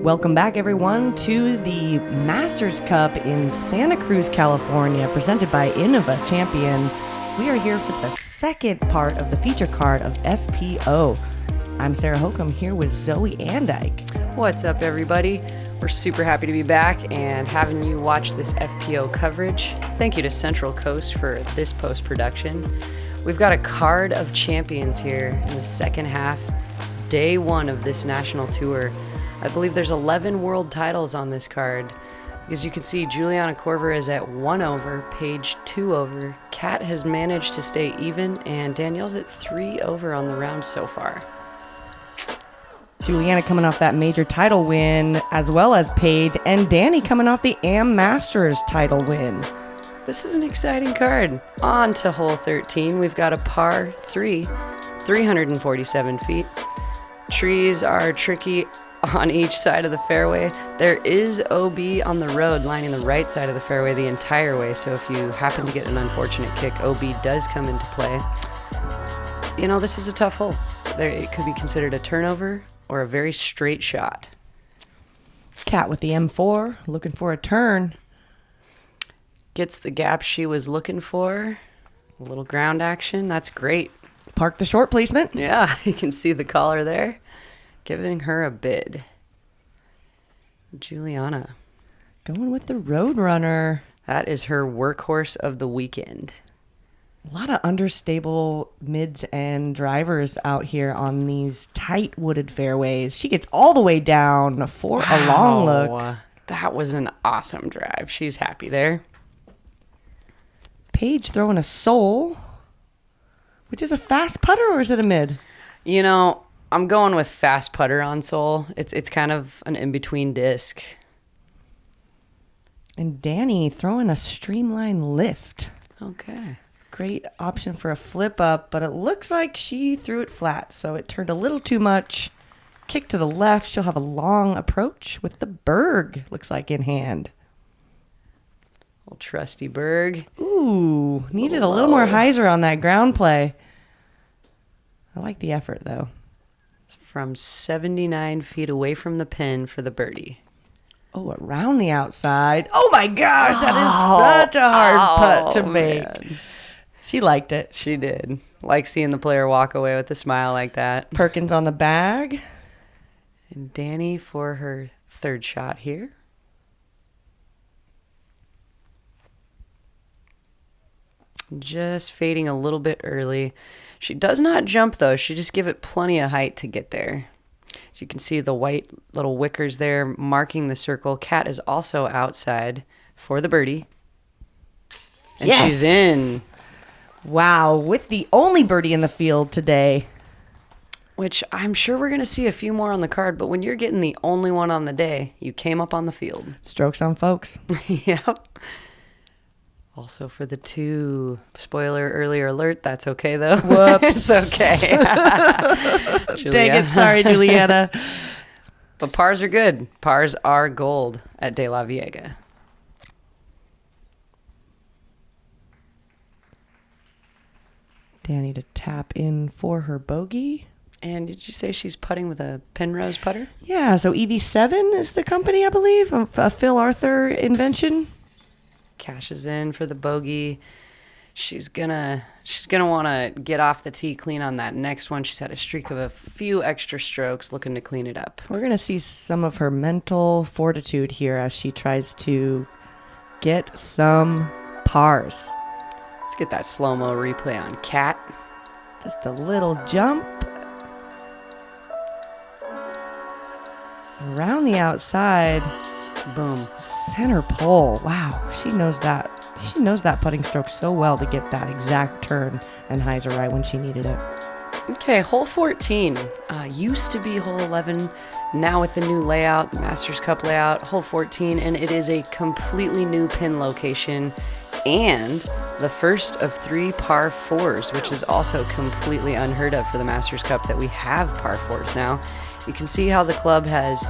Welcome back, everyone, to the Masters Cup in Santa Cruz, California, presented by Innova Champion. We are here for the second part of the feature card of FPO. I'm Sarah Holcomb here with Zoe Andike. What's up, everybody? We're super happy to be back and having you watch this FPO coverage. Thank you to Central Coast for this post-production. We've got a card of champions here in the second half, day one of this national tour. I believe there's 11 world titles on this card. As you can see, Juliana Korver is at 1 over, Paige 2 over, Kat has managed to stay even, and Danielle's at 3 over on the round so far. Juliana coming off that major title win, as well as Paige, and Danny coming off the AM Masters title win. This is an exciting card. On to hole 13, we've got a par 3, 347 feet. Trees are tricky on each side of the fairway. There is OB on the road lining the right side of the fairway the entire way, so if you happen to get an unfortunate kick, OB does come into play. You know, this is a tough hole. It could be considered a turnover or a very straight shot. Kat with the M4, looking for a turn. Gets the gap she was looking for. A little ground action, that's great. Park the short placement. Yeah, you can see the caller there. Giving her a bid. Juliana. Going with the Roadrunner. That is her workhorse of the weekend. A lot of understable mids and drivers out here on these tight wooded fairways. She gets all the way down for a long look. That was an awesome drive. She's happy there. Paige throwing a soul, which is a fast putter, or is it a mid? You know, I'm going with fast putter on Soul. It's kind of an in-between disc. And Danny throwing a streamline lift. Okay. Great option for a flip up, but it looks like she threw it flat, so it turned a little too much. Kick to the left. She'll have a long approach with the Berg, looks like, in hand. Old trusty Berg. Ooh, needed a little more hyzer on that ground play. I like the effort, though. From 79 feet away from the pin for the birdie. Oh, around the outside. Oh, my gosh. That is such a hard putt to make. Man. She liked it. She did. Like seeing the player walk away with a smile like that. Perkins on the bag. And Danny for her third shot here. Just fading a little bit early. She does not jump, though. She just give it plenty of height to get there. As you can see the white little wickers there marking the circle. Kat is also outside for the birdie. And yes! She's in. Wow, with the only birdie in the field today. Which I'm sure we're going to see a few more on the card, but when you're getting the only one on the day, you came up on the field. Strokes on folks. Yep. Also for the 2, spoiler earlier alert, that's okay though. Whoops. It's okay. Dang it, sorry, Juliana. But pars are good. Pars are gold at De La Viega. Danny to tap in for her bogey. And did you say she's putting with a Penrose putter? Yeah, so EV7 is the company, I believe, a Phil Arthur invention. Cashes in for the bogey. She's gonna want to get off the tee clean on that next one. She's had a streak of a few extra strokes, looking to clean it up. We're gonna see some of her mental fortitude here as she tries to get some pars. Let's get that slow-mo replay on Kat. Just a little jump. Around the outside. Boom. Center pole. Wow. She knows that. She knows that putting stroke so well to get that exact turn and hyzer right when she needed it. Okay, hole 14 used to be hole 11. Now with the new layout, Masters Cup layout, hole 14, and it is a completely new pin location and the first of 3 par 4s, which is also completely unheard of for the Masters Cup that we have par 4s now. You can see how the club has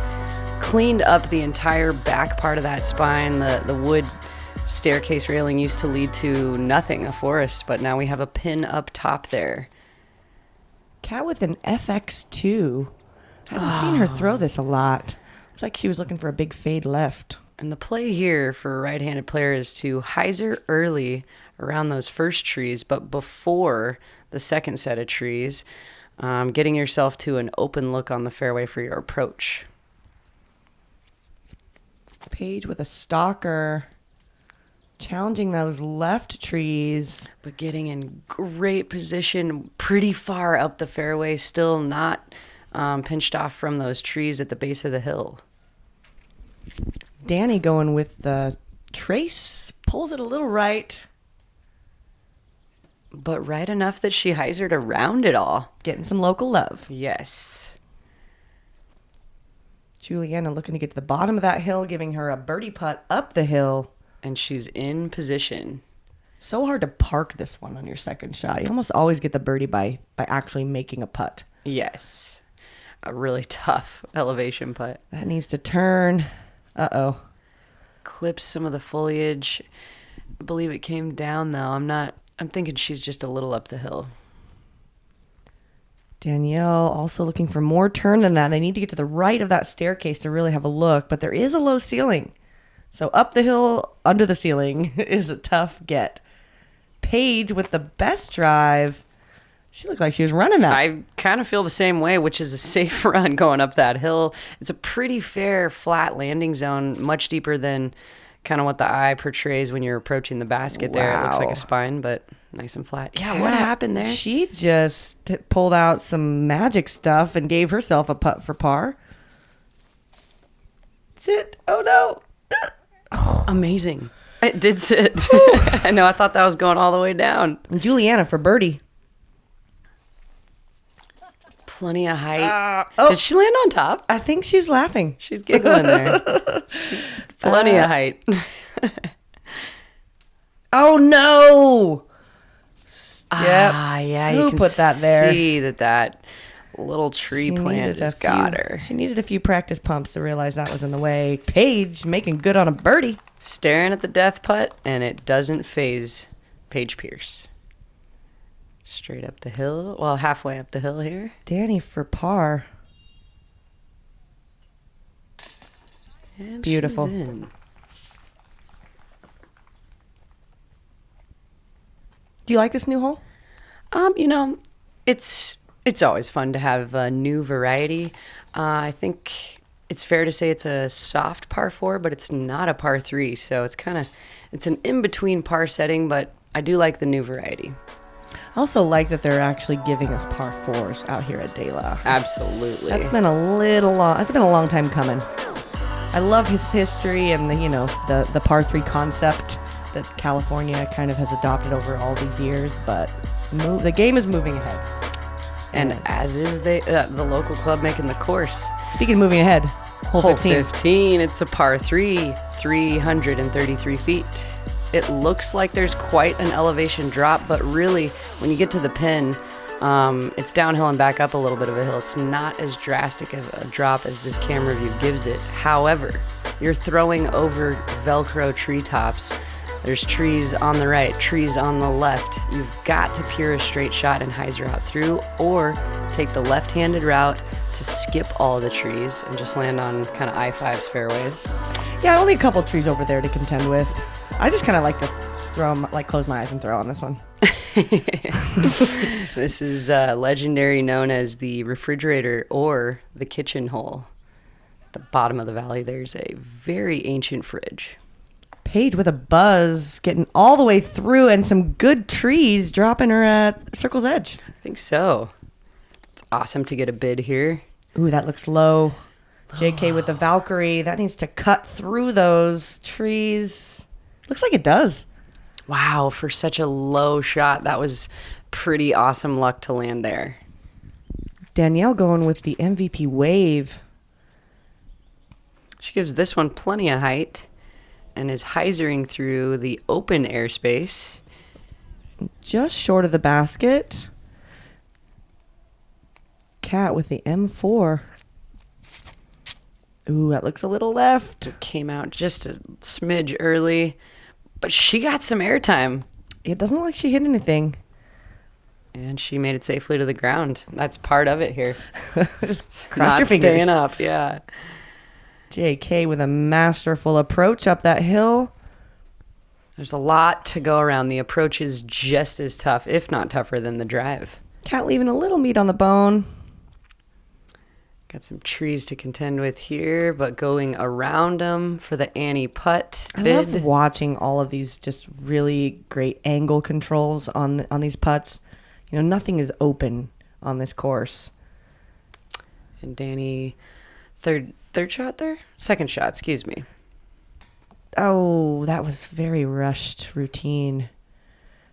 cleaned up the entire back part of that spine. The wood staircase railing used to lead to nothing, a forest, but now we have a pin up top there. Cat with an FX2. I haven't seen her throw this a lot. Looks like she was looking for a big fade left. And the play here for a right-handed player is to hyzer early around those first trees, but before the second set of trees, getting yourself to an open look on the fairway for your approach. Paige with a stalker, challenging those left trees. But getting in great position pretty far up the fairway, still not pinched off from those trees at the base of the hill. Danny going with the trace, pulls it a little right. But right enough that she hyzered around it all. Getting some local love. Yes. Juliana looking to get to the bottom of that hill, giving her a birdie putt up the hill. And she's in position. So hard to park this one on your second shot. You almost always get the birdie by actually making a putt. Yes. A really tough elevation putt. That needs to turn. Uh-oh. Clips some of the foliage. I believe it came down, though. I'm thinking she's just a little up the hill. Danielle also looking for more turn than that. They need to get to the right of that staircase to really have a look, but there is a low ceiling. So up the hill, under the ceiling is a tough get. Paige with the best drive. She looked like she was running that. I kind of feel the same way, which is a safe run going up that hill. It's a pretty fair, flat landing zone, much deeper than kind of what the eye portrays when you're approaching the basket there. It looks like a spine, but nice and flat. Yeah, what happened there? She just pulled out some magic stuff and gave herself a putt for par. Sit. Oh, no. Amazing. It did sit. I know. I thought that was going all the way down. And Juliana for birdie. Plenty of height. Did she land on top? I think she's laughing. She's giggling there. Plenty of height. Oh, no. Yeah. Who You can put that there? see that little tree plant just got her. She needed a few practice pumps to realize that was in the way. Paige making good on a birdie. Staring at the death putt, and it doesn't phase Paige Pierce. Straight up the hill. Well, halfway up the hill here. Danny for par. And Beautiful. she's in. Do you like this new hole? It's always fun to have a new variety. I think it's fair to say it's a soft par 4, but it's not a par 3, so it's an in-between par setting, but I do like the new variety. I also like that they're actually giving us par 4s out here at De La. Absolutely. That's been a little long. It's been a long time coming. I love his history and the par 3 concept that California kind of has adopted over all these years, but the game is moving ahead. And as is the local club making the course. Speaking of moving ahead, hole 15. It's a par 3, 333 feet. It looks like there's quite an elevation drop, but really, when you get to the pin, it's downhill and back up a little bit of a hill. It's not as drastic of a drop as this camera view gives it. However, you're throwing over Velcro treetops. There's trees on the right, trees on the left. You've got to pure a straight shot and hyzer out through, or take the left-handed route to skip all the trees and just land on kind of I-5's fairway. Yeah, only a couple trees over there to contend with. I just kind of like to close my eyes and throw on this one. This is legendary, known as the refrigerator or the kitchen hole. At the bottom of the valley, there's a very ancient fridge. Paige with a buzz, getting all the way through, and some good trees dropping her at Circle's Edge. I think so. It's awesome to get a bid here. Ooh, that looks low. JK with the Valkyrie. That needs to cut through those trees. Looks like it does. Wow, for such a low shot, that was pretty awesome luck to land there. Danielle going with the MVP wave. She gives this one plenty of height and is hyzering through the open airspace. Just short of the basket. Cat with the M4. Ooh, that looks a little left. It came out just a smidge early. but she got some airtime. It doesn't look like she hit anything. And she made it safely to the ground. That's part of it here. Just cross your fingers. Staying up, yeah. JK with a masterful approach up that hill. There's a lot to go around. The approach is just as tough, if not tougher, than the drive. Cat leaving a little meat on the bone. Got some trees to contend with here, but going around them for the Annie putt I bid. love watching all of these just really great angle controls on these putts. You know, nothing is open on this course. And Danny, third shot there? Second shot, excuse me. Oh, that was very rushed routine.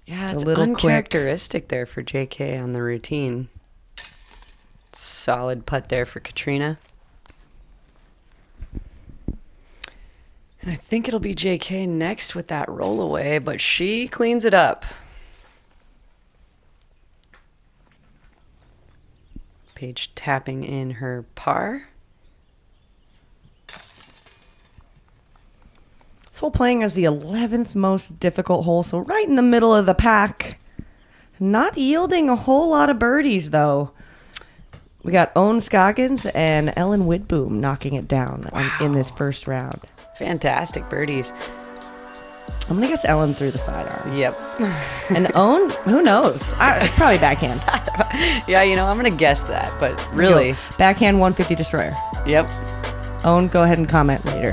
Yeah, it's a little uncharacteristic there for JK on the routine. Solid putt there for Katrina. And I think it'll be JK next with that roll away, but she cleans it up. Paige tapping in her par. This hole playing as the 11th most difficult hole, so right in the middle of the pack. Not yielding a whole lot of birdies, though. We got Owen Scoggins and Ellen Widboom knocking it down in this first round. Fantastic birdies. I'm going to guess Ellen threw the sidearm. Yep. And Owen, who knows? Probably backhand. Yeah, I'm going to guess that, but really. Backhand 150 destroyer. Yep. Owen, go ahead and comment later.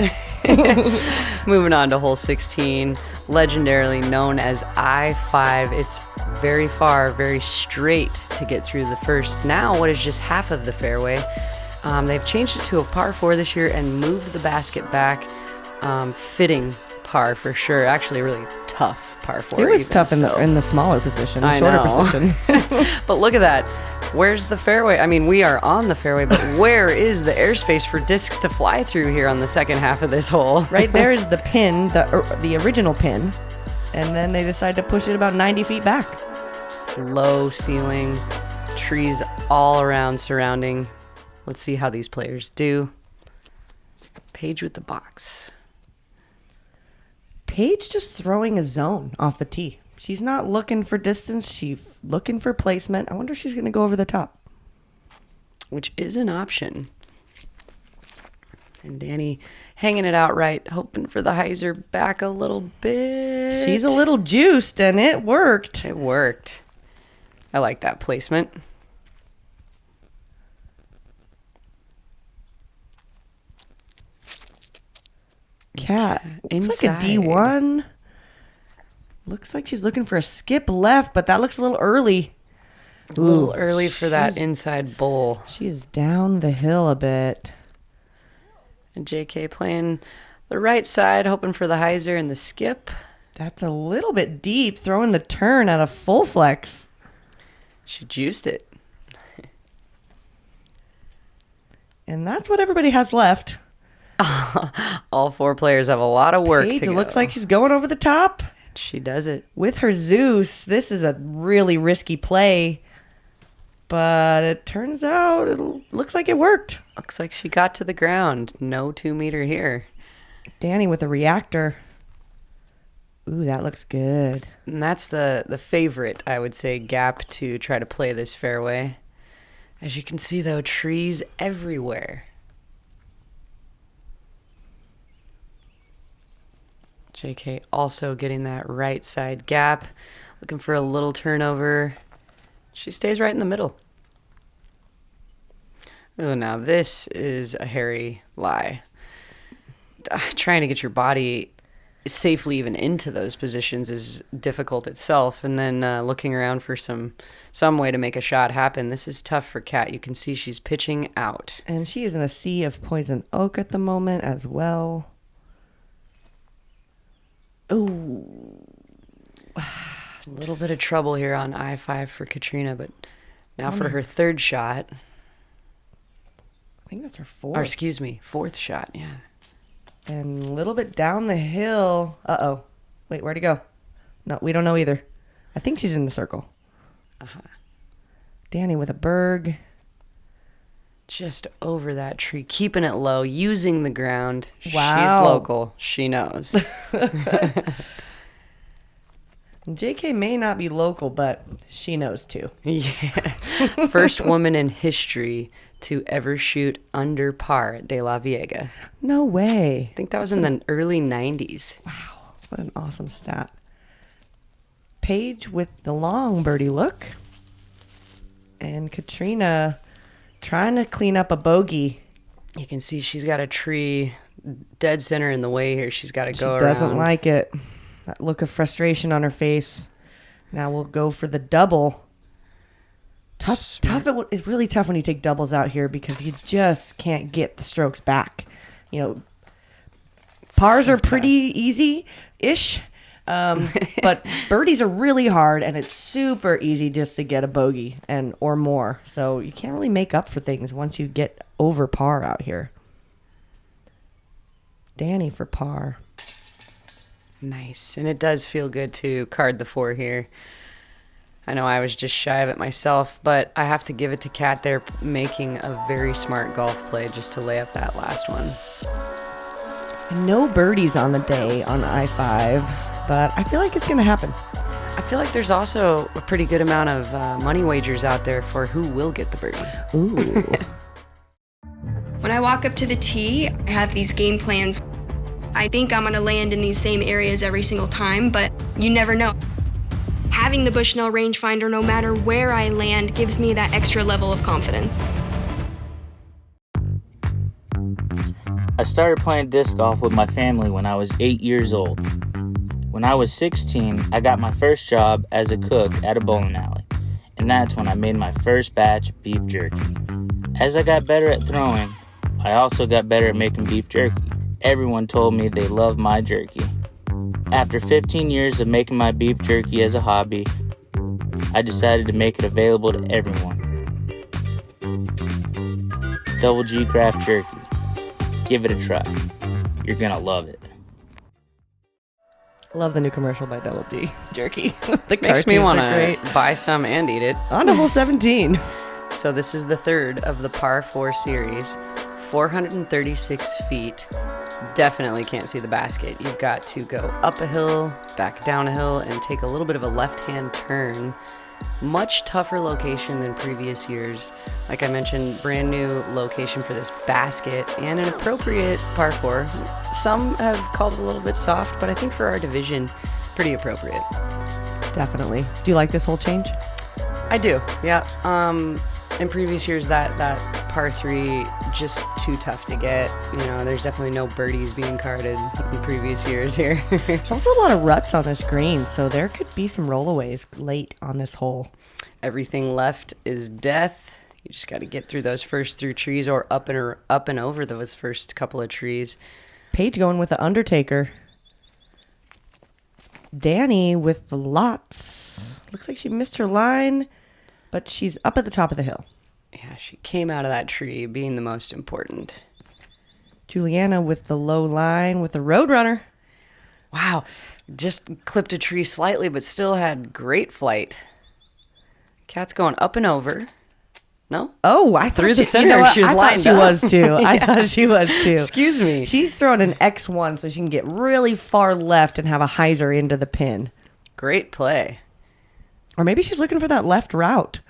Moving on to hole 16, legendarily known as I-5. It's very far, very straight to get through the first. Now, what is just half of the fairway? They've changed it to a par 4 this year and moved the basket back. Fitting par for sure. Actually, a really tough par 4. It was tough in the smaller position, the shorter position. But look at that. Where's the fairway? I mean, we are on the fairway, but where is the airspace for discs to fly through here on the second half of this hole? Right there is the pin, the original pin, and then they decide to push it about 90 feet back. Low ceiling, trees all around surrounding. Let's see how these players do. Paige with the box. Paige just throwing a zone off the tee. She's not looking for distance. She's looking for placement. I wonder if she's going to go over the top. Which is an option. And Danny hanging it out right, hoping for the hyzer back a little bit. She's a little juiced, and it worked. It worked. I like that placement. Cat. Looks Inside. like a D1. Looks like she's looking for a skip left, but that looks a little early. A little early for that inside bowl. She is down the hill a bit. And JK playing the right side, hoping for the hyzer and the skip. That's a little bit deep, throwing the turn at a full flex. She juiced it. And that's what everybody has left. All 4 players have a lot of work Paige, to go. it looks like she's going over the top. She does it. With her Zeus, this is a really risky play. But it turns out it looks like it worked. Looks like she got to the ground. No 2-meter here. Danny with a reactor. Ooh, that looks good. And that's the favorite, I would say, gap to try to play this fairway. As you can see, though, trees everywhere. JK also getting that right side gap. Looking for a little turnover. She stays right in the middle. Oh, now this is a hairy lie. Trying to get your body safely even into those positions is difficult itself. And then looking around for some way to make a shot happen. This is tough for Kat. You can see she's pitching out. And she is in a sea of poison oak at the moment as well. Ooh. A little bit of trouble here on I-5 for Katrina, but now for her third shot. I think that's her fourth. Or excuse me, fourth shot, yeah. And a little bit down the hill. Uh-oh. Wait, where'd he go? No, we don't know either. I think she's in the circle. Uh-huh. Danny with a berg. Just over that tree, keeping it low, using the ground. Wow. She's local. She knows. JK may not be local, but she knows too. Yeah. First woman in history to ever shoot under par at De La Viega. No way. I think that was in the early 90s. Wow, what an awesome stat. Paige with the long birdie look. And Katrina trying to clean up a bogey. You can see she's got a tree dead center in the way here. She's got to go around. She doesn't like it. That look of frustration on her face. Now we'll go for the double. Tough. It's really tough when you take doubles out here because you just can't get the strokes back. You know, pars are pretty easy-ish, but birdies are really hard, and it's super easy just to get a bogey or more. So you can't really make up for things once you get over par out here. Danny for par. Nice. And it does feel good to card the 4 here. I know I was just shy of it myself, but I have to give it to Kat there making a very smart golf play just to lay up that last one. And no birdies on the day on I-5, but I feel like it's going to happen. I feel like there's also a pretty good amount of money wagers out there for who will get the birdie. Ooh. When I walk up to the tee, I have these game plans. I think I'm going to land in these same areas every single time, but you never know. Having the Bushnell rangefinder, no matter where I land, gives me that extra level of confidence. I started playing disc golf with my family when I was 8 years old. When I was 16, I got my first job as a cook at a bowling alley, and that's when I made my first batch of beef jerky. As I got better at throwing, I also got better at making beef jerky. Everyone told me they loved my jerky. After 15 years of making my beef jerky as a hobby, I decided to make it available to everyone. Double G Craft Jerky. Give it a try. You're gonna love it. Love the new commercial by Double D Jerky. The Makes me cartoons want are great. to buy some and eat it. On hole 17. So this is the third of the par 4 series. 436 feet. Definitely can't see the basket. You've got to go up a hill, back down a hill, and take a little bit of a left-hand turn. Much tougher location than previous years. Like I mentioned, brand new location for this basket and an appropriate par 4. Some have called it a little bit soft, but I think for our division, pretty appropriate. Definitely. Do you like this whole change? I do, yeah. In previous years, that par 3 just too tough to get. You know, there's definitely no birdies being carded in previous years here. There's also a lot of ruts on this green, so there could be some rollaways late on this hole. Everything left is death. You just got to get through those first 3 trees or up and over those first couple of trees. Paige going with the Undertaker. Danny with the lots. Looks like she missed her line, but she's up at the top of the hill. Yeah, she came out of that tree being the most important. Juliana with the low line with the Roadrunner. Wow, just clipped a tree slightly, but still had great flight. Cat's going up and over. No? Oh, I thought through the center. You know she was I lined thought she up. was too. I thought she was too. Excuse me. She's throwing an X1 so she can get really far left and have a hyzer into the pin. Great play. Or maybe she's looking for that left route.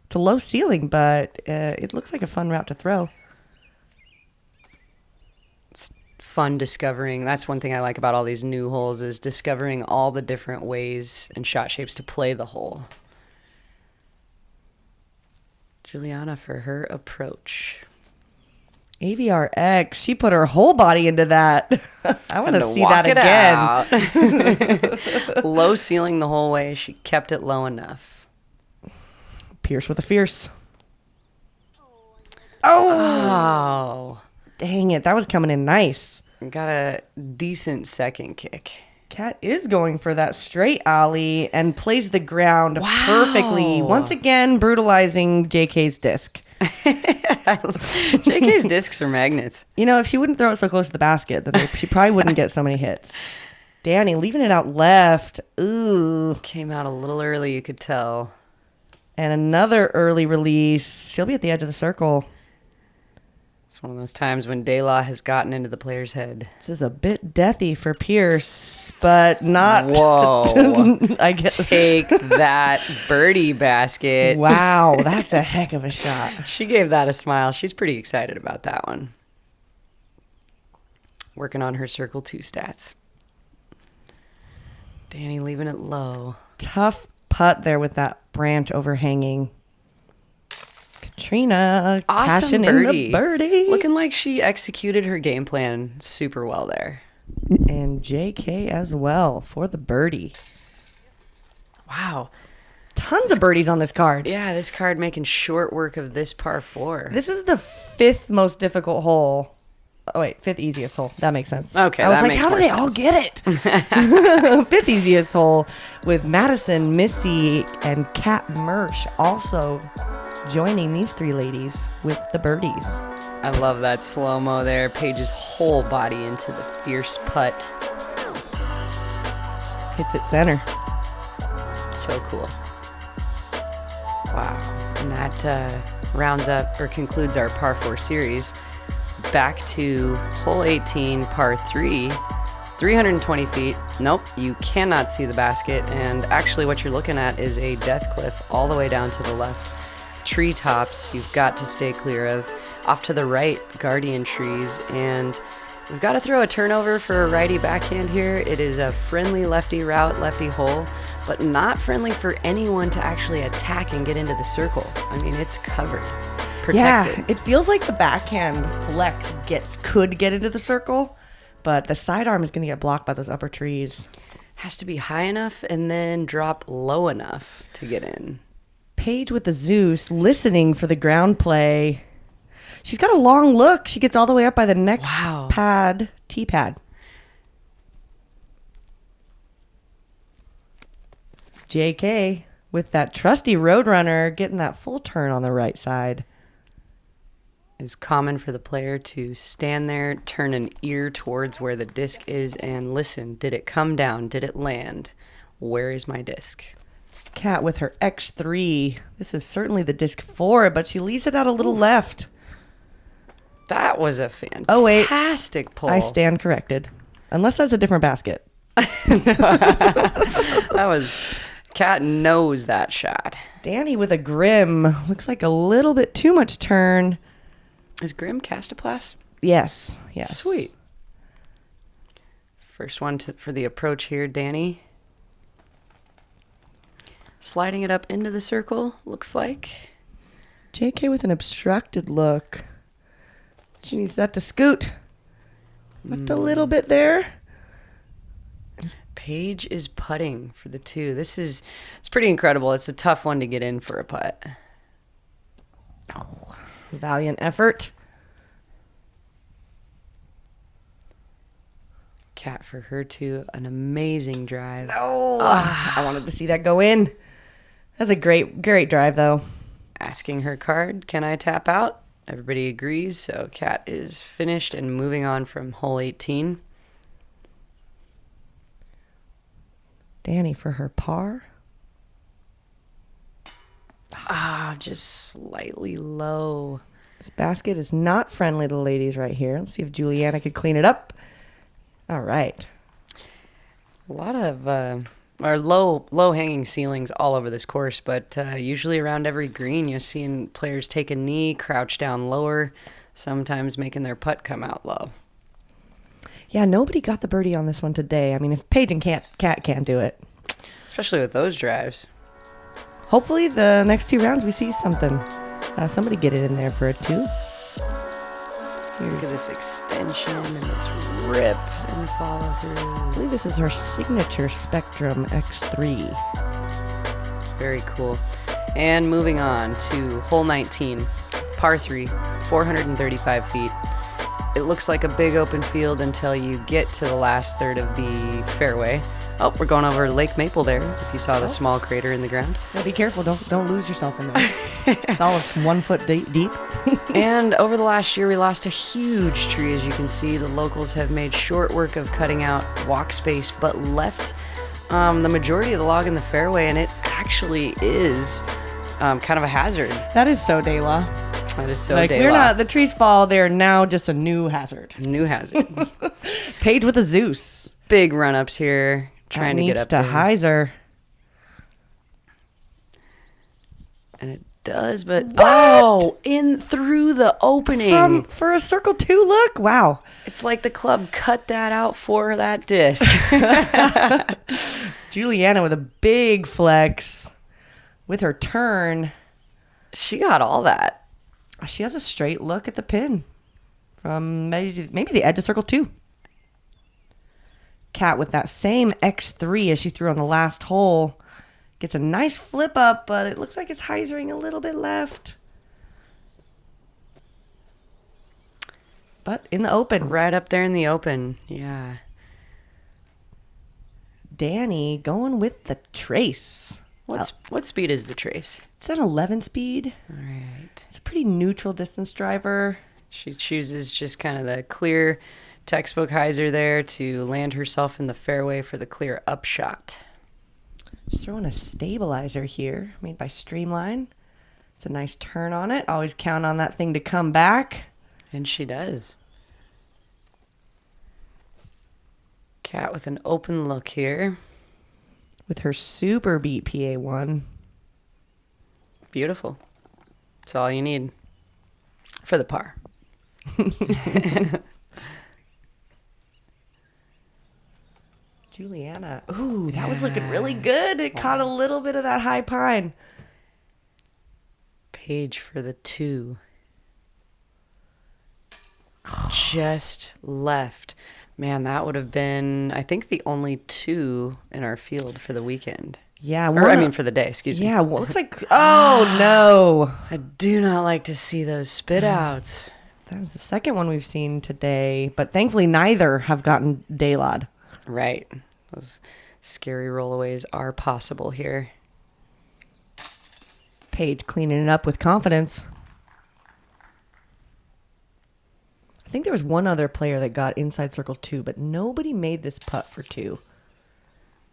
It's a low ceiling, but it looks like a fun route to throw. It's fun discovering. That's one thing I like about all these new holes is discovering all the different ways and shot shapes to play the hole. Juliana for her approach. AVRX, she put her whole body into that. I want to see that again. Low ceiling the whole way. She kept it low enough. Pierce with a fierce. Oh. Dang it. That was coming in nice. Got a decent second kick. Kat is going for that straight ollie and plays the ground perfectly. Once again, brutalizing JK's disc. JK's discs are magnets. You know, if she wouldn't throw it so close to the basket, then she probably wouldn't get so many hits. Danny leaving it out left. Ooh. Came out a little early, you could tell. And another early release. She'll be at the edge of the circle. It's one of those times when Dayla has gotten into the player's head. This is a bit deathy for Pierce, but not. Whoa. I guess. Take that birdie basket. Wow, that's a heck of a shot. She gave that a smile. She's pretty excited about that one. Working on her Circle 2 stats. Danny leaving it low. Tough putt there with that branch overhanging. Katrina Awesome cashing birdie. in the birdie. Looking like she executed her game plan super well there. And JK as well for the birdie. Wow. Tons of birdies on this card. Yeah, this card making short work of this par 4. This is the 5th most difficult hole. Oh, wait, 5th easiest hole. That makes sense. Okay, I was that like, makes how do more they all sense. get it? 5th easiest hole with Madison, Missy, and Kat Mersch also joining these 3 ladies with the birdies. I love that slow-mo there. Paige's whole body into the fierce putt. Hits it center. So cool. Wow. And that rounds up or concludes our par 4 series. Back to hole 18, par 3, 320 feet. Nope, you cannot see the basket. And actually what you're looking at is a death cliff all the way down to the left. Treetops you've got to stay clear of. Off to the right, guardian trees. And we've got to throw a turnover for a righty backhand here. It is a friendly lefty route, lefty hole, but not friendly for anyone to actually attack and get into the circle. I mean, it's covered. Protected. Yeah, it feels like the backhand flex could get into the circle, but the sidearm is going to get blocked by those upper trees. Has to be high enough and then drop low enough to get in. Paige with the Zeus listening for the ground play. She's got a long look. She gets all the way up by the next pad, tee pad. JK with that trusty Roadrunner getting that full turn on the right side. It's common for the player to stand there, turn an ear towards where the disc is, and listen. Did it come down? Did it land? Where is my disc? Kat with her X3. This is certainly the disc 4, but she leaves it out a little left. That was a fantastic pull. I stand corrected. Unless that's a different basket. That was... Kat knows that shot. Danny with a Grim. Looks like a little bit too much turn. Is Grim Castoplast? Yes. Sweet. First one for the approach here, Danny. Sliding it up into the circle, looks like. JK with an obstructed look. She needs that to scoot. Left a little bit there. Paige is putting for the 2. It's pretty incredible. It's a tough one to get in for a putt. Oh, valiant effort. Kat for her 2, an amazing drive. I wanted to see that go in. That's a great drive, though. Asking her card, can I tap out? Everybody agrees, so Kat is finished and moving on from hole 18. Danny for her par. Just slightly low. This basket is not friendly to the ladies right here. Let's see if Juliana could clean it up. All right. A lot of low hanging ceilings all over this course, but usually around every green you're seeing players take a knee, crouch down lower, sometimes making their putt come out low. Yeah, nobody got the birdie on this one today. I mean, if Paige and Kat can't do it. Especially with those drives. Hopefully the next 2 rounds we see something. Somebody get it in there for a 2. Look at this extension and this rip and follow through. I believe this is her signature Spectrum X3. Very cool. And moving on to hole 19, par 3, 435 feet. It looks like a big open field until you get to the last third of the fairway. Oh, we're going over Lake Maple there, if you saw the small crater in the ground. Yeah, be careful. Don't lose yourself in there. It's all of 1 foot deep. And over the last year, we lost a huge tree. As you can see, the locals have made short work of cutting out walk space, but left the majority of the log in the fairway, and it actually is kind of a hazard. That is so Dayla. That is so Like, de we're la. not, the trees fall, they're now just a new hazard. New hazard. Paige with a Zeus. Big run-ups here. Trying to get Needs up to there. hyzer. And it does, but... Oh! In through the opening. For a circle 2 look? Wow. It's like the club cut that out for that disc. Juliana with a big flex with her turn. She got all that. She has a straight look at the pin from maybe the edge of circle 2. Kat with that same X3 as she threw on the last hole. Gets a nice flip up, but it looks like it's hyzering a little bit left. But in the open. Right up there in the open. Yeah. Danny going with the trace. What speed is the trace? It's an 11 speed. All right. It's a pretty neutral distance driver. She chooses just kind of the clear textbook hyzer there to land herself in the fairway for the clear upshot. Just throwing a stabilizer here made by Streamline. It's a nice turn on it. Always count on that thing to come back. And she does. Kat with an open look here. With her super beat PA1. Beautiful. That's all you need for the par. Juliana. Ooh, that was looking really good. It caught a little bit of that high pine. Paige for the 2. Just left. Man, that would have been, I think, the only 2 in our field for the weekend. Yeah. For the day, excuse me. Yeah, well, looks like, oh no. I do not like to see those spit outs. That was the second one we've seen today, but thankfully neither have gotten daylod. Right. Those scary rollaways are possible here. Paige cleaning it up with confidence. I think there was one other player that got inside circle 2, but nobody made this putt for 2.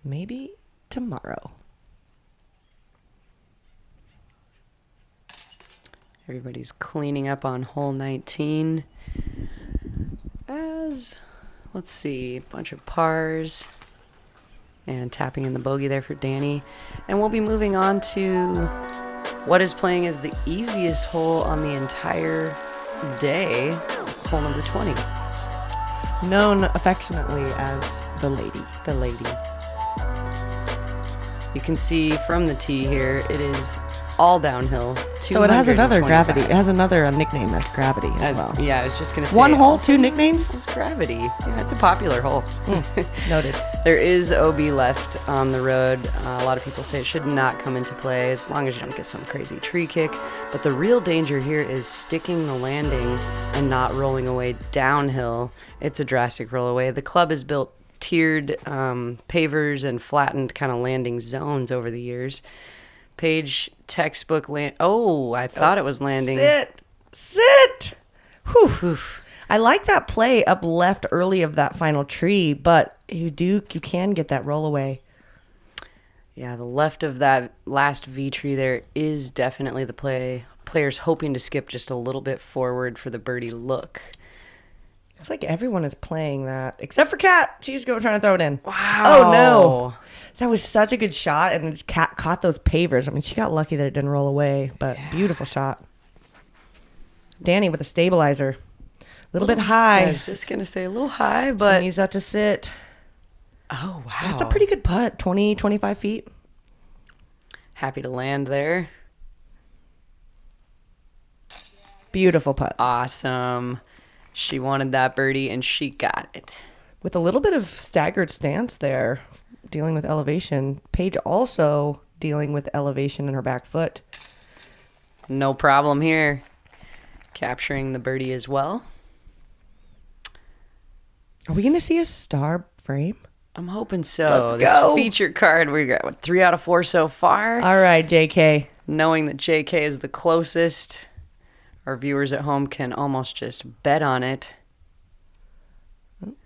Maybe tomorrow. Everybody's cleaning up on hole 19. Let's see, a bunch of pars. And tapping in the bogey there for Danny. And we'll be moving on to what is playing as the easiest hole on the entire day, hole number 20. Known affectionately as the lady. The lady. You can see from the tee here, it is all downhill. So it has another 225. gravity. It has another nickname as Gravity as well. Yeah, I was just going to say. One hole, also 2 nicknames? It's Gravity. Yeah, it's a popular hole. Noted. There is OB left on the road. A lot of people say it should not come into play as long as you don't get some crazy tree kick. But the real danger here is sticking the landing and not rolling away downhill. It's a drastic roll away. The club has built tiered pavers and flattened kind of landing zones over the years. Paige textbook land. Oh, I thought it was landing. Sit. Whew. I like that play up left early of that final tree, but you can get that roll away. Yeah, the left of that last V tree there is definitely the play. Players hoping to skip just a little bit forward for the birdie look. Looks like everyone is playing that, except for Kat. She's trying to throw it in. Wow. Oh, no. That was such a good shot, and Kat caught those pavers. I mean, she got lucky that it didn't roll away, but beautiful shot. Danny with a stabilizer. A little bit high. I was just going to say a little high, but... She needs that to sit. Oh, wow. That's a pretty good putt, 20, 25 feet. Happy to land there. Beautiful putt. Awesome. She wanted that birdie, and she got it. With a little bit of staggered stance there, dealing with elevation. Paige also dealing with elevation in her back foot. No problem here. Capturing the birdie as well. Are we going to see a star frame? I'm hoping so. Let's go. This feature card, we got 3 out of 4 so far. All right, JK. Knowing that JK is the closest, our viewers at home can almost just bet on it.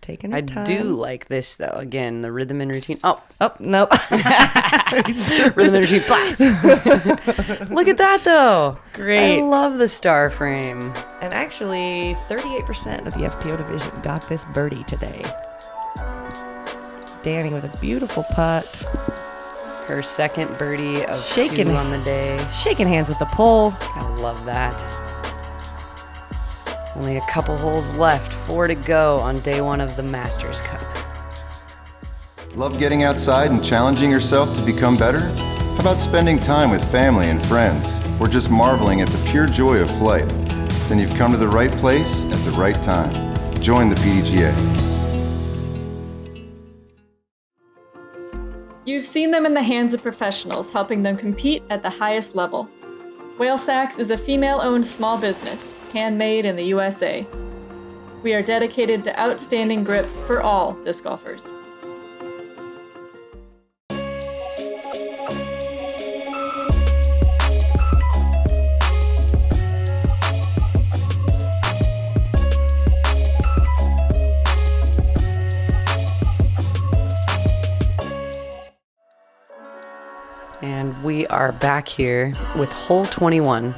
Taking your time. I do like this, though. Again, the rhythm and routine. Oh, nope. rhythm and routine blast. Look at that, though. Great. I love the star frame. And actually, 38% of the FPO division got this birdie today. Danny with a beautiful putt. Her second birdie of Shaking. 2 on the day. Shaking hands with the pole. Gotta love that. Only a couple holes left, 4 to go on day 1 of the Masters Cup. Love getting outside and challenging yourself to become better? How about spending time with family and friends, or just marveling at the pure joy of flight? Then you've come to the right place at the right time. Join the PDGA. You've seen them in the hands of professionals, helping them compete at the highest level. Whale Sacks is a female-owned small business, handmade in the USA. We are dedicated to outstanding grip for all disc golfers. And we are back here with hole 21,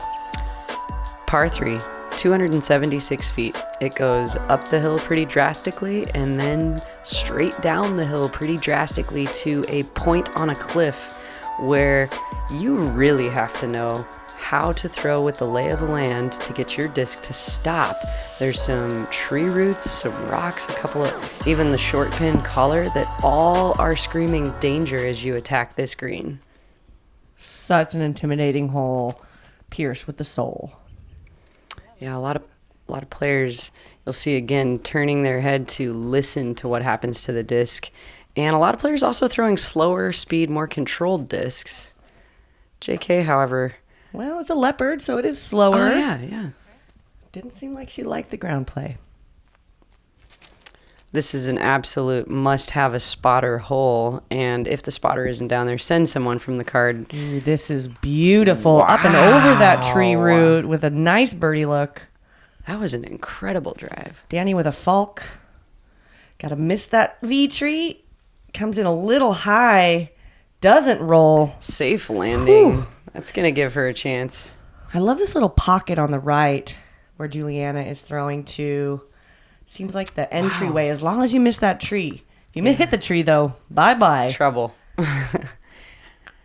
par 3, 276 feet. It goes up the hill pretty drastically and then straight down the hill pretty drastically to a point on a cliff where you really have to know how to throw with the lay of the land to get your disc to stop. There's some tree roots, some rocks, a couple of, even the short pin collar that all are screaming danger as you attack this green. Such an intimidating hole. Pierce with the soul. Yeah, a lot of players you'll see again turning their head to listen to what happens to the disc, and a lot of players also throwing slower speed, more controlled discs. JK, however, Well, it's a leopard, so it is slower. oh yeah. Didn't seem like she liked the ground play. This is an absolute must-have a spotter hole, and if the spotter isn't down there, send someone from the card. Ooh, this is beautiful. Up and over that tree root with a nice birdie look. That was an incredible drive. Danny with a falk. Gotta miss that V tree. Comes in a little high. Doesn't roll. Safe landing. Whew. That's going to give her a chance. I love this little pocket on the right where Juliana is throwing to. Seems like the entryway, as long as you miss that tree. If you hit the tree, though, bye-bye. Trouble.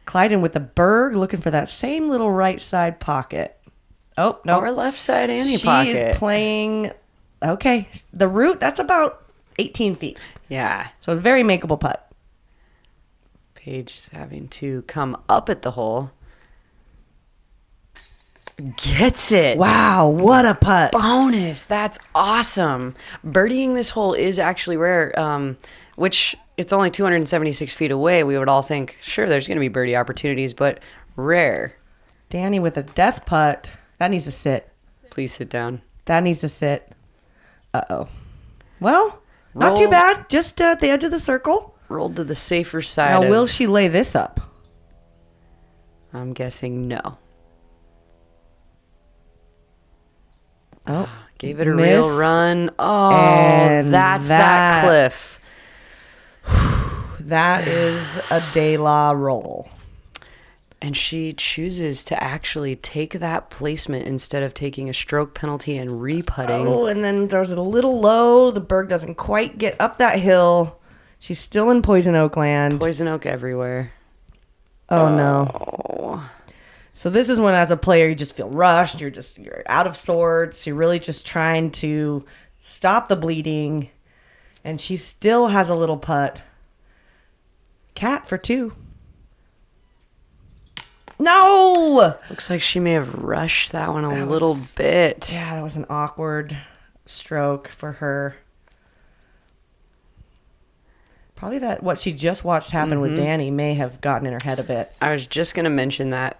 Kleidon with the berg, looking for that same little right side pocket. Oh, no. Or left side Annie She pocket. is playing, okay, the root, that's about 18 feet. Yeah. So a very makeable putt. Paige is having to come up at the hole. Gets it. Wow, what a putt. Bonus. That's awesome. Birdieing this hole is actually rare, which it's only 276 feet away. We would all think, sure, there's going to be birdie opportunities, but rare. Danny with a death putt. That needs to sit. Please sit down. That needs to sit. Uh-oh. Well, not too Roll. bad. Just at the edge of the circle. Rolled to the safer side. Now, of- will she lay this up? I'm guessing no. Oh, Gave it a miss. real run. Oh, And that's that cliff. That is a De La roll. And she chooses to actually take that placement instead of taking a stroke penalty and re-putting. Oh, and then throws it a little low. The berg doesn't quite get up that hill. She's still in Poison Oak land. Poison oak everywhere. Oh, no. So this is when, as a player, you just feel rushed. You're out of sorts. You're really just trying to stop the bleeding. And she still has a little putt. Cat for 2. No! Looks like she may have rushed that one a little bit. Yeah, that was an awkward stroke for her. Probably that what she just watched happen with Danny may have gotten in her head a bit. I was just going to mention that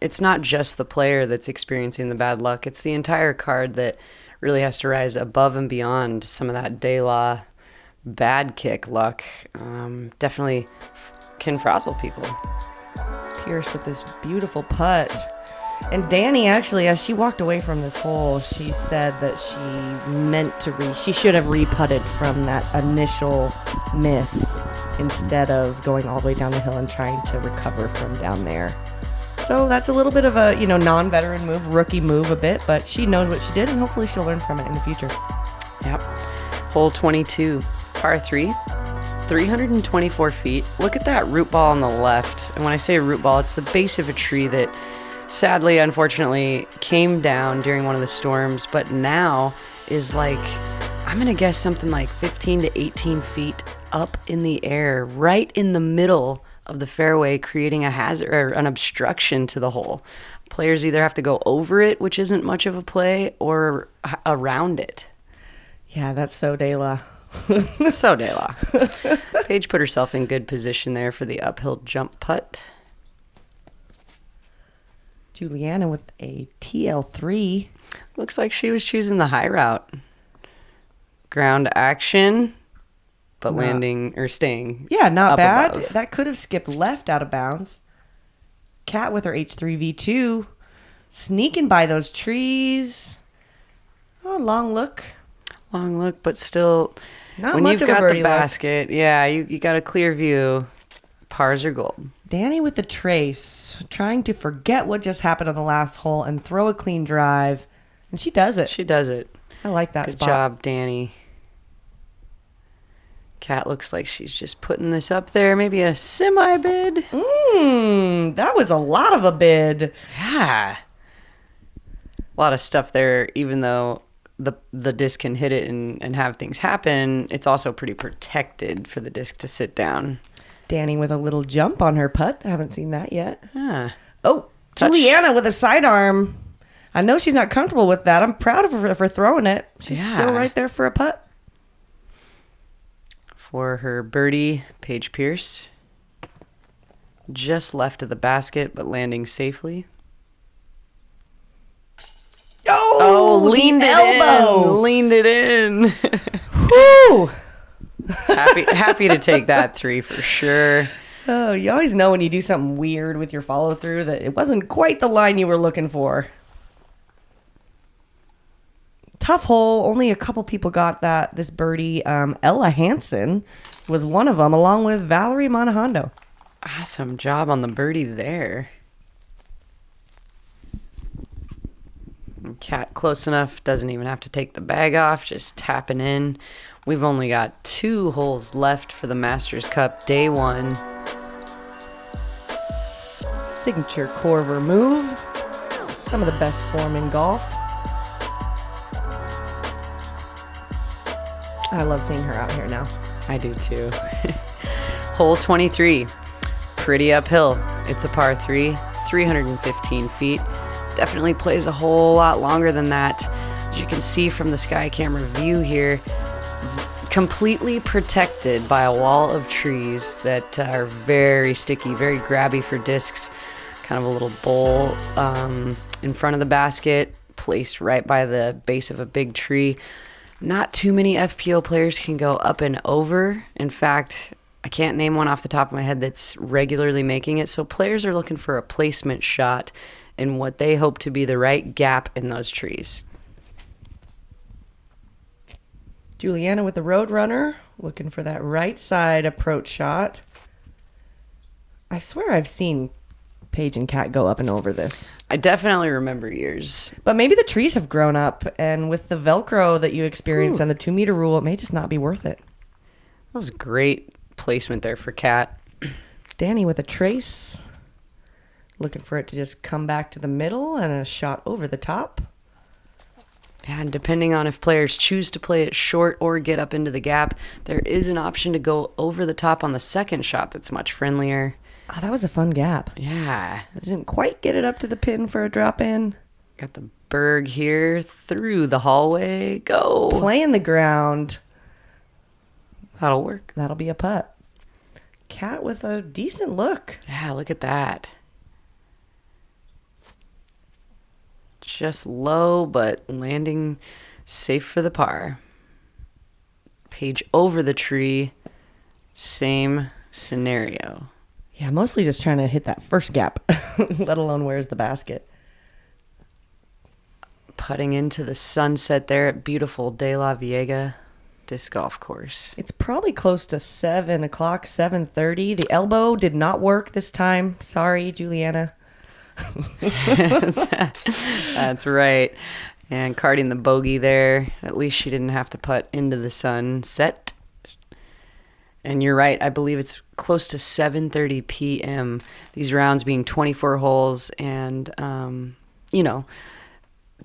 it's not just the player that's experiencing the bad luck. It's the entire card that really has to rise above and beyond some of that De La bad kick luck. Definitely can frazzle people. Pierce with this beautiful putt. And Danny, actually, as she walked away from this hole, she said that she should have re-putted from that initial miss instead of going all the way down the hill and trying to recover from down there. So that's a little bit of a, non-veteran move, rookie move a bit, but she knows what she did, and hopefully she'll learn from it in the future. Yep. Hole 22, par 3, 324 feet. Look at that root ball on the left. And when I say root ball, it's the base of a tree that sadly, unfortunately, came down during one of the storms, but now is like, I'm going to guess something like 15 to 18 feet up in the air, right in the middle of the fairway, creating a hazard or an obstruction to the hole. Players either have to go over it, which isn't much of a play, or around it. Yeah, that's so de la. So de la. Paige put herself in good position there for the uphill jump putt. Juliana with a TL3. Looks like she was choosing the high route. Ground action, but landing or staying. Yeah, not bad. Above. That could have skipped left out of bounds. Kat with her H3V2. Sneaking by those trees. Oh, long look. Long look, but still, Not when much you've of a got birdie the look. basket, yeah, you got a clear view. Pars are gold. Danny with the trace, trying to forget what just happened on the last hole and throw a clean drive. And she does it. She does it. I like that Good spot. job, Danny. Kat looks like she's just putting this up there. Maybe a semi-bid. That was a lot of a bid. Yeah. A lot of stuff there, even though the disc can hit it and have things happen, it's also pretty protected for the disc to sit down. Danny with a little jump on her putt. I haven't seen that yet. Yeah. Oh, Touch. Juliana with a sidearm. I know she's not comfortable with that. I'm proud of her for throwing it. She's still right there for a putt. For her birdie, Paige Pierce. Just left of the basket, but landing safely. Oh, leaned it elbow. in. Leaned it in. Woo! Happy to take that 3 for sure. Oh, you always know when you do something weird with your follow through that it wasn't quite the line you were looking for. Tough hole. Only a couple people got this birdie. Ella Hansen was one of them, along with Valerie Monahondo. Awesome job on the birdie there. Cat close enough, doesn't even have to take the bag off, just tapping in. We've only got 2 holes left for the Masters Cup day 1. Signature Korver move. Some of the best form in golf. I love seeing her out here now. I do too. Hole 23. Pretty uphill. It's a par 3, 315 feet. Definitely plays a whole lot longer than that. As you can see from the sky camera view here, completely protected by a wall of trees that are very sticky, very grabby for discs. Kind of a little bowl in front of the basket, placed right by the base of a big tree. Not too many FPO players can go up and over. In fact, I can't name one off the top of my head that's regularly making it. So players are looking for a placement shot in what they hope to be the right gap in those trees. Juliana with the Roadrunner, looking for that right side approach shot. I swear I've seen Paige and Kat go up and over this. I definitely remember years. But maybe the trees have grown up, and with the Velcro that you experience and the 2-meter rule, it may just not be worth it. That was great placement there for Kat. Danny with a trace, looking for it to just come back to the middle and a shot over the top. And depending on if players choose to play it short or get up into the gap, there is an option to go over the top on the second shot that's much friendlier. Oh, that was a fun gap. Yeah. I didn't quite get it up to the pin for a drop in. Got the berg here through the hallway. Go. Playing the ground. That'll work. That'll be a putt. Kat with a decent look. Yeah, look at that. Just low, but landing safe for the par. Paige over the tree. Same scenario. Yeah, mostly just trying to hit that first gap, let alone where's the basket. putting into the sunset there at beautiful De La Viega disc golf course. It's probably close to 7 o'clock, 7:30. The elbow did not work this time. Sorry, Juliana. That's right. And carding the bogey there. At least she didn't have to putt into the sunset. And you're right. I believe it's close to 7:30 p.m. These rounds being 24 holes and,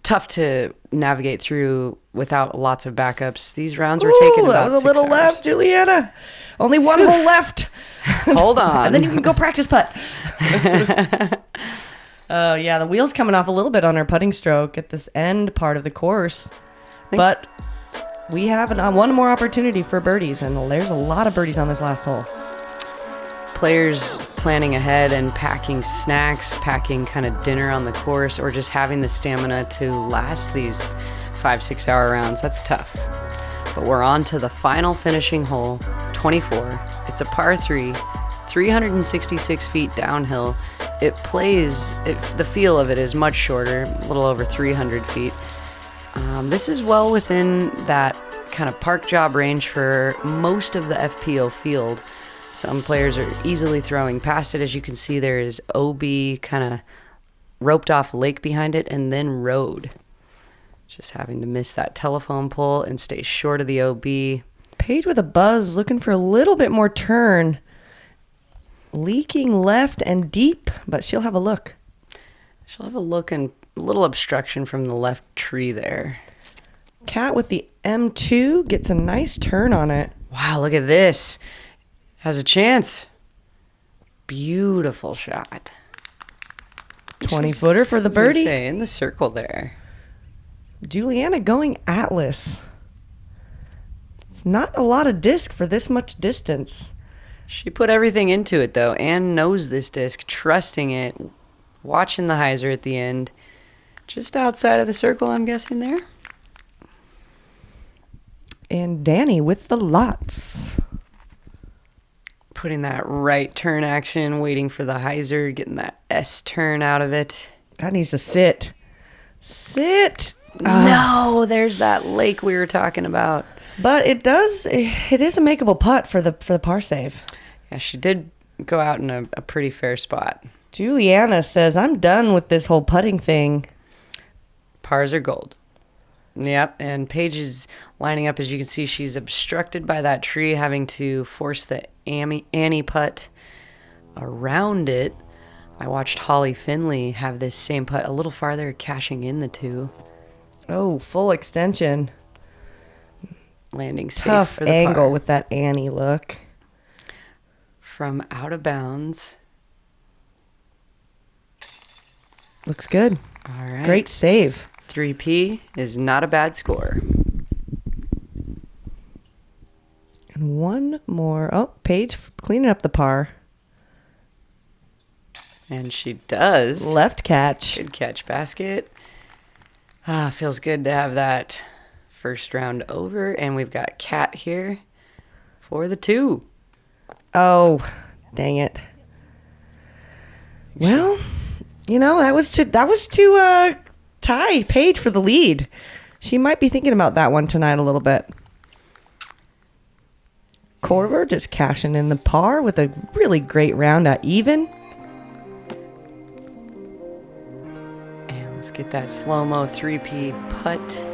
tough to navigate through without lots of backups. These rounds were taking about 6 hours. That was a little left, Juliana. Only one hole left. Hold on. And then you can go practice putt. Yeah, the wheel's coming off a little bit on her putting stroke at this end part of the course. But we have one more opportunity for birdies, and there's a lot of birdies on this last hole. Players planning ahead and packing snacks, packing kind of dinner on the course, or just having the stamina to last these 5-6 hour rounds. That's tough. But we're on to the final finishing hole, 24. It's a par 3, 366 feet downhill. The feel of it is much shorter, a little over 300 feet. This is well within that kind of park job range for most of the FPO field. Some players are easily throwing past it. As you can see, there is OB kind of roped off lake behind it, and then road. Just having to miss that telephone pole and stay short of the OB. Paige with a buzz, looking for a little bit more turn. Leaking left and deep, but she'll have a look. She'll have a look and a little obstruction from the left tree there. Cat with the M2 gets a nice turn on it. Wow, look at this. Has a chance. Beautiful shot. 20-footer for the birdie. In the circle there. Juliana going Atlas. It's not a lot of disc for this much distance. She put everything into it, though, and knows this disc, trusting it, watching the hyzer at the end. Just outside of the circle, I'm guessing there. And Danny with the lots. Putting that right turn action, waiting for the hyzer, getting that S turn out of it. That needs to sit. Sit. No, there's that lake we were talking about. But it is a makeable putt for the par save. Yeah, she did go out in a pretty fair spot. Juliana says, I'm done with this whole putting thing. Pars are gold. Yep, and Paige is lining up. As you can see, she's obstructed by that tree, having to force the Annie putt around it. I watched Holly Finley have this same putt a little farther, cashing in the 2. Oh, full extension. Landing safe Tough for the angle par. with that Annie look. From out of bounds. Looks good. All right. Great save. 3P is not a bad score. And one more. Oh, Paige cleaning up the par. And she does. Left catch. Good catch basket. Feels good to have that first round over. And we've got Kat here for the 2. Oh, dang it. Well, that was to tie Paige for the lead. She might be thinking about that one tonight a little bit. Korver just cashing in the par with a really great round at even. And let's get that slow-mo 3P putt.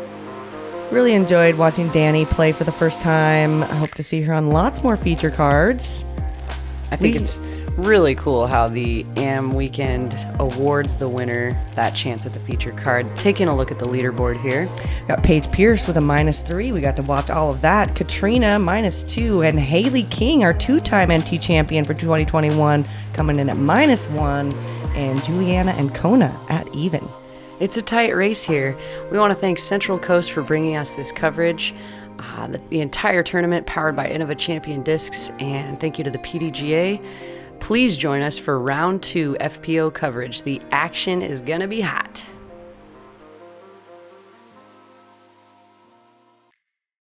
Really enjoyed watching Danny play for the first time. I hope to see her on lots more feature cards. I think it's really cool how the AM weekend awards the winner that chance at the feature card. Taking a look at the leaderboard here. Got Paige Pierce with a -3. We got to watch all of that. Katrina -2. And Haley King, our 2-time NT champion for 2021, coming in at -1. And Juliana and Kona at even. It's a tight race here. We want to thank Central Coast for bringing us this coverage. The entire tournament powered by Innova Champion Discs, and thank you to the PDGA. Please join us for round 2 FPO coverage. The action is gonna be hot.